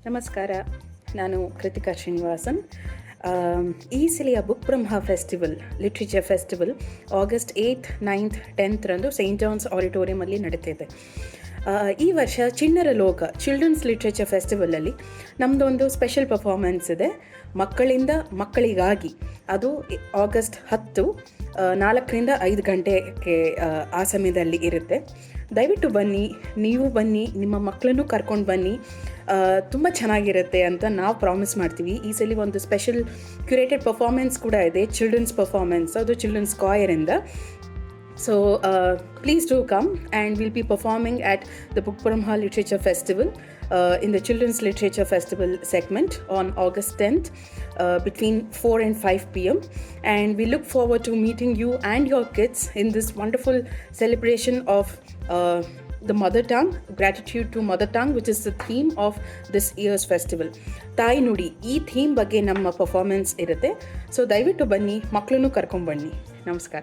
ನಮಸ್ಕಾರ, ನಾನು ಕೃತಿಕಾ ಶ್ರೀನಿವಾಸನ್. ಈ ಸಲಿಯ book Brahma festival, literature festival August 8th, 9th, 10th Saint John's ಆಡಿಟೋರಿಯಮಲ್ಲಿ ನಡೀತಿದೆ. ಈ ವರ್ಷ ಚಿಣ್ಣರ ಲೋಕ ಚಿಲ್ಡ್ರನ್ಸ್ ಲಿಟ್ರೇಚರ್ ಫೆಸ್ಟಿವಲಲ್ಲಿ ನಮ್ಮದೊಂದು ಸ್ಪೆಷಲ್ ಪರ್ಫಾರ್ಮೆನ್ಸ್ ಇದೆ, ಮಕ್ಕಳಿಂದ ಮಕ್ಕಳಿಗಾಗಿ. ಅದು ಆಗಸ್ಟ್ 10 4ರಿಂದ 5 ಗಂಟೆಗೆ ಆ ಸಮಯದಲ್ಲಿ ಇರುತ್ತೆ. ದಯವಿಟ್ಟು ಬನ್ನಿ, ನೀವು ಬನ್ನಿ, ನಿಮ್ಮ ಮಕ್ಕಳನ್ನು ಕರ್ಕೊಂಡು ಬನ್ನಿ. ತುಂಬ ಚೆನ್ನಾಗಿರುತ್ತೆ ಅಂತ ನಾವು ಪ್ರಾಮಿಸ್ ಮಾಡ್ತೀವಿ. ಈ ಸಲ ಒಂದು ಸ್ಪೆಷಲ್ ಕ್ಯೂರೇಟೆಡ್ ಪರ್ಫಾರ್ಮೆನ್ಸ್ ಕೂಡ ಇದೆ, ಚಿಲ್ಡ್ರನ್ಸ್ ಪರ್ಫಾರ್ಮೆನ್ಸ್, ಅದು children's ಕಾಯರಿಂದ. So please do come, and we'll be performing at the Book Brahma Literature Festival in the Children's Literature Festival segment on August 10th between 4 and 5 p.m. And we look forward to meeting you and your kids in this wonderful celebration of the mother tongue, gratitude to mother tongue, which is the theme of this year's festival. ತಾಯಿ ನುಡಿ, ಈ theme ಬಗ್ಗೆ ನಮ್ಮ performance ಇರುತ್ತೆ. So ದಯವಿಟ್ಟು ಬನ್ನಿ, ಮಕ್ಕಳನ್ನು ಕರ್ಕೊಂಡು ಬನ್ನಿ. ನಮಸ್ಕಾರ.